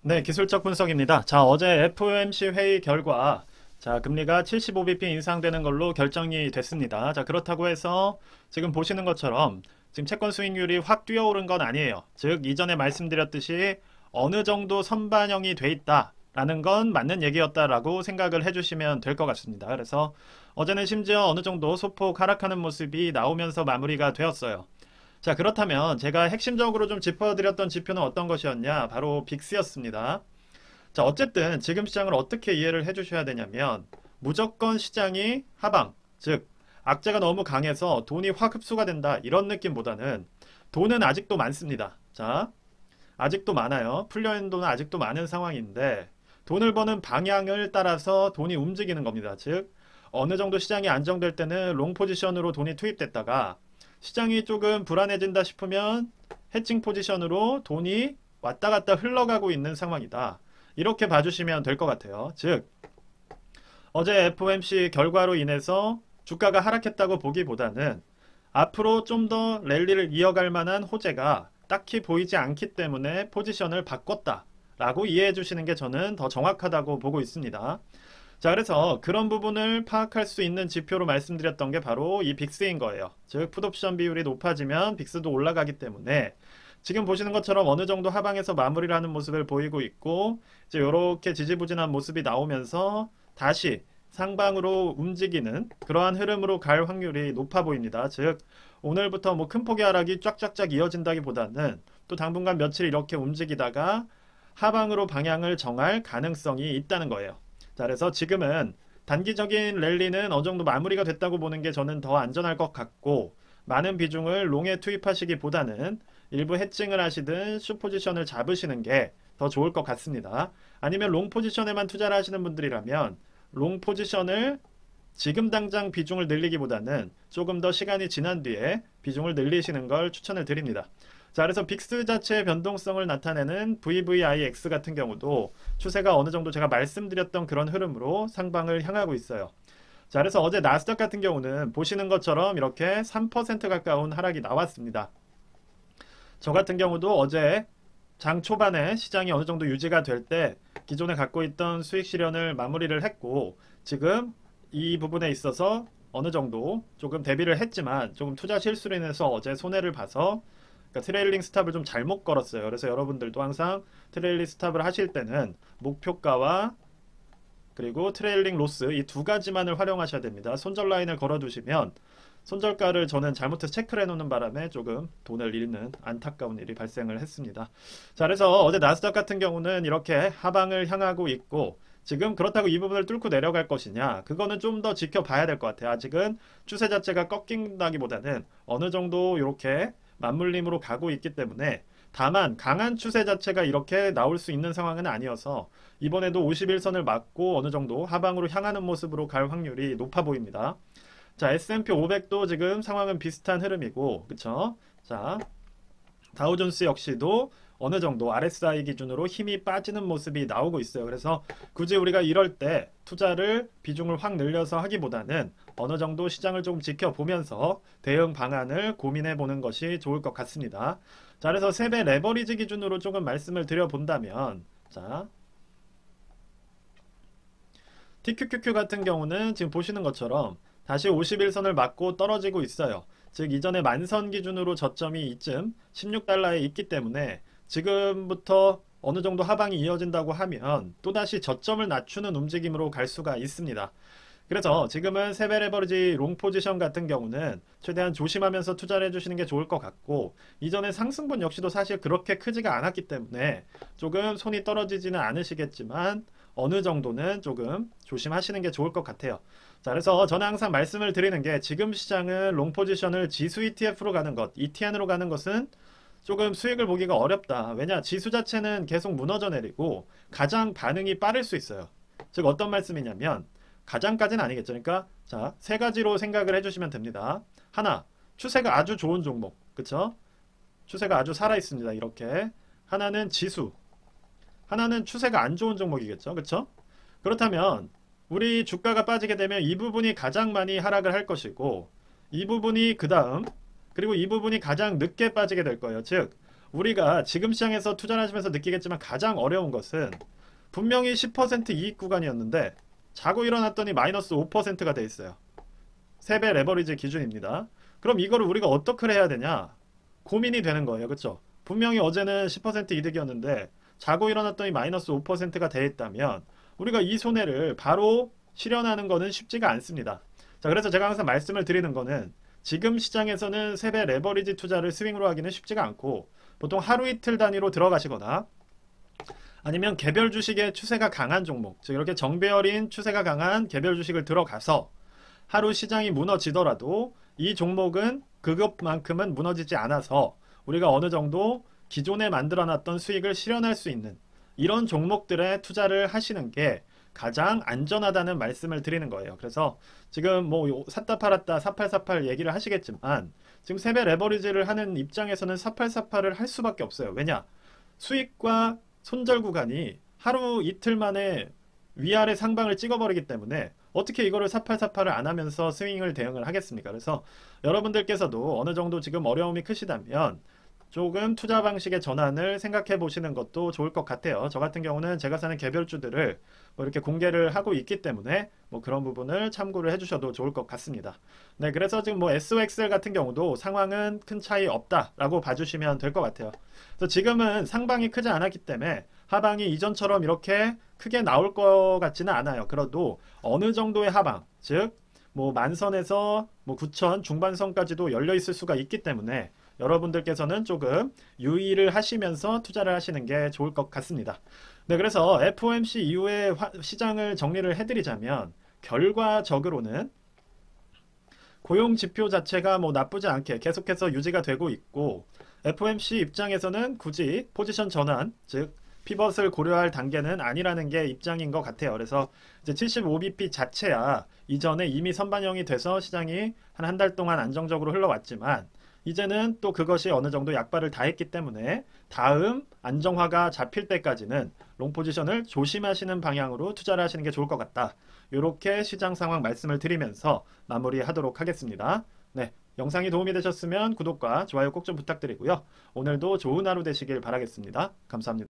네, 기술적 분석입니다. 자, 어제 FOMC 회의 결과, 자, 금리가 75bp 인상되는 걸로 결정이 됐습니다. 자, 그렇다고 해서 지금 보시는 것처럼 지금 채권 수익률이 확 뛰어오른 건 아니에요. 즉, 이전에 말씀드렸듯이 어느 정도 선반영이 돼 있다라는 건 맞는 얘기였다라고 생각을 해주시면 될 것 같습니다. 그래서 어제는 심지어 어느 정도 소폭 하락하는 모습이 나오면서 마무리가 되었어요. 자, 그렇다면 제가 핵심적으로 좀 짚어드렸던 지표는 어떤 것이었냐? 바로 빅스였습니다. 자, 어쨌든 지금 시장을 어떻게 이해를 해주셔야 되냐면 무조건 시장이 하방, 즉 악재가 너무 강해서 돈이 확 흡수가 된다 이런 느낌보다는 돈은 아직도 많습니다. 자, 아직도 많아요. 풀려있는 돈은 아직도 많은 상황인데 돈을 버는 방향을 따라서 돈이 움직이는 겁니다. 즉 어느 정도 시장이 안정될 때는 롱 포지션으로 돈이 투입됐다가 시장이 조금 불안해진다 싶으면 해칭 포지션으로 돈이 왔다 갔다 흘러가고 있는 상황이다. 이렇게 봐주시면 될 것 같아요. 즉 어제 FOMC 결과로 인해서 주가가 하락했다고 보기보다는 앞으로 좀 더 랠리를 이어갈 만한 호재가 딱히 보이지 않기 때문에 포지션을 바꿨다라고 이해해 주시는 게 저는 더 정확하다고 보고 있습니다. 자, 그래서 그런 부분을 파악할 수 있는 지표로 말씀드렸던 게 바로 이 빅스인 거예요. 즉, 풋옵션 비율이 높아지면 빅스도 올라가기 때문에 지금 보시는 것처럼 어느 정도 하방에서 마무리를 하는 모습을 보이고 있고, 이제 이렇게 지지부진한 모습이 나오면서 다시 상방으로 움직이는 그러한 흐름으로 갈 확률이 높아 보입니다. 즉, 오늘부터 뭐 큰 폭의 하락이 쫙쫙쫙 이어진다기보다는 또 당분간 며칠 이렇게 움직이다가 하방으로 방향을 정할 가능성이 있다는 거예요. 자, 그래서 지금은 단기적인 랠리는 어느 정도 마무리가 됐다고 보는 게 저는 더 안전할 것 같고, 많은 비중을 롱에 투입하시기보다는 일부 해칭을 하시든 숏 포지션을 잡으시는 게 더 좋을 것 같습니다. 아니면 롱 포지션에만 투자를 하시는 분들이라면 롱 포지션을 지금 당장 비중을 늘리기보다는 조금 더 시간이 지난 뒤에 비중을 늘리시는 걸 추천을 드립니다. 자, 그래서 빅스 자체의 변동성을 나타내는 VVIX 같은 경우도 추세가 어느 정도 제가 말씀드렸던 그런 흐름으로 상방을 향하고 있어요. 자, 그래서 어제 나스닥 같은 경우는 보시는 것처럼 이렇게 3% 가까운 하락이 나왔습니다. 저 같은 경우도 어제 장 초반에 시장이 어느 정도 유지가 될 때 기존에 갖고 있던 수익 실현을 마무리를 했고, 지금 이 부분에 있어서 어느 정도 조금 대비를 했지만 조금 투자 실수로 인해서 어제 손해를 봐서, 그러니까 트레일링 스탑을 좀 잘못 걸었어요. 그래서 여러분들도 항상 트레일링 스탑을 하실 때는 목표가와 그리고 트레일링 로스 이 두 가지만을 활용하셔야 됩니다. 손절 라인을 걸어두시면 손절가를 저는 잘못해서 체크를 해놓는 바람에 조금 돈을 잃는 안타까운 일이 발생을 했습니다. 자, 그래서 어제 나스닥 같은 경우는 이렇게 하방을 향하고 있고, 지금 그렇다고 이 부분을 뚫고 내려갈 것이냐, 그거는 좀 더 지켜봐야 될 것 같아요. 아직은 추세 자체가 꺾인다기보다는 어느 정도 이렇게 맞물림으로 가고 있기 때문에, 다만 강한 추세 자체가 이렇게 나올 수 있는 상황은 아니어서 이번에도 51선을 맞고 어느 정도 하방으로 향하는 모습으로 갈 확률이 높아 보입니다. 자, S&P 500도 지금 상황은 비슷한 흐름이고, 그쵸? 자, 다우존스 역시도 어느 정도 RSI 기준으로 힘이 빠지는 모습이 나오고 있어요. 그래서 굳이 우리가 이럴 때 투자를 비중을 확 늘려서 하기보다는 어느 정도 시장을 좀 지켜보면서 대응 방안을 고민해 보는 것이 좋을 것 같습니다. 자, 그래서 세배 레버리지 기준으로 조금 말씀을 드려본다면, 자, TQQQ 같은 경우는 지금 보시는 것처럼 다시 51선을 맞고 떨어지고 있어요. 즉 이전에 만선 기준으로 저점이 이쯤 16달러에 있기 때문에 지금부터 어느 정도 하방이 이어진다고 하면 또다시 저점을 낮추는 움직임으로 갈 수가 있습니다. 그래서 지금은 세배 레버리지 롱 포지션 같은 경우는 최대한 조심하면서 투자를 해주시는 게 좋을 것 같고, 이전에 상승분 역시도 사실 그렇게 크지가 않았기 때문에 조금 손이 떨어지지는 않으시겠지만 어느 정도는 조금 조심하시는 게 좋을 것 같아요. 자, 그래서 저는 항상 말씀을 드리는 게 지금 시장은 롱 포지션을 지수 ETF로 가는 것, ETN으로 가는 것은 조금 수익을 보기가 어렵다. 왜냐, 지수 자체는 계속 무너져 내리고 가장 반응이 빠를 수 있어요. 즉 어떤 말씀이냐면, 가장까지는 아니겠죠. 그러니까 자, 세 가지로 생각을 해주시면 됩니다. 하나, 추세가 아주 좋은 종목, 그쵸? 추세가 아주 살아 있습니다. 이렇게. 하나는 지수, 하나는 추세가 안 좋은 종목이겠죠. 그쵸? 그렇다면 우리 주가가 빠지게 되면 이 부분이 가장 많이 하락을 할 것이고, 이 부분이 그 다음, 그리고 이 부분이 가장 늦게 빠지게 될 거예요. 즉 우리가 지금 시장에서 투자를 하시면서 느끼겠지만 가장 어려운 것은 분명히 10% 이익 구간이었는데 자고 일어났더니 마이너스 5%가 돼 있어요. 3배 레버리지 기준입니다. 그럼 이거를 우리가 어떻게 해야 되냐? 고민이 되는 거예요. 그렇죠? 분명히 어제는 10% 이득이었는데 자고 일어났더니 마이너스 5%가 돼 있다면 우리가 이 손해를 바로 실현하는 거는 쉽지가 않습니다. 자, 그래서 제가 항상 말씀을 드리는 거는 지금 시장에서는 3배 레버리지 투자를 스윙으로 하기는 쉽지가 않고 보통 하루 이틀 단위로 들어가시거나 아니면 개별 주식의 추세가 강한 종목, 즉 이렇게 정배열인 추세가 강한 개별 주식을 들어가서 하루 시장이 무너지더라도 이 종목은 그것만큼은 무너지지 않아서 우리가 어느 정도 기존에 만들어놨던 수익을 실현할 수 있는 이런 종목들에 투자를 하시는 게 가장 안전하다는 말씀을 드리는 거예요. 그래서 지금 뭐 샀다 팔았다 4848 얘기를 하시겠지만 지금 3배 레버리지를 하는 입장에서는 4848을 할 수밖에 없어요. 왜냐? 수익과 손절 구간이 하루 이틀 만에 위아래 상방을 찍어버리기 때문에 어떻게 이거를 4848을 안 하면서 스윙을 대응을 하겠습니까? 그래서 여러분들께서도 어느 정도 지금 어려움이 크시다면 조금 투자 방식의 전환을 생각해 보시는 것도 좋을 것 같아요. 저 같은 경우는 제가 사는 개별주들을 뭐 이렇게 공개를 하고 있기 때문에 뭐 그런 부분을 참고를 해주셔도 좋을 것 같습니다. 네, 그래서 지금 뭐 SOXL 같은 경우도 상황은 큰 차이 없다라고 봐주시면 될 것 같아요. 그래서 지금은 상방이 크지 않았기 때문에 하방이 이전처럼 이렇게 크게 나올 것 같지는 않아요. 그래도 어느 정도의 하방, 즉 뭐 만선에서 뭐 9천 중반선까지도 열려 있을 수가 있기 때문에 여러분들께서는 조금 유의를 하시면서 투자를 하시는 게 좋을 것 같습니다. 네, 그래서 FOMC 이후에 시장을 정리를 해드리자면 결과적으로는 고용 지표 자체가 뭐 나쁘지 않게 계속해서 유지가 되고 있고 FOMC 입장에서는 굳이 포지션 전환, 즉 피벗을 고려할 단계는 아니라는 게 입장인 것 같아요. 그래서 이제 75bp 자체야 이전에 이미 선반영이 돼서 시장이 한 달 동안 안정적으로 흘러왔지만 이제는 또 그것이 어느 정도 약발을 다 했기 때문에 다음 안정화가 잡힐 때까지는 롱 포지션을 조심하시는 방향으로 투자를 하시는 게 좋을 것 같다. 이렇게 시장 상황 말씀을 드리면서 마무리하도록 하겠습니다. 네, 영상이 도움이 되셨으면 구독과 좋아요 꼭 좀 부탁드리고요. 오늘도 좋은 하루 되시길 바라겠습니다. 감사합니다.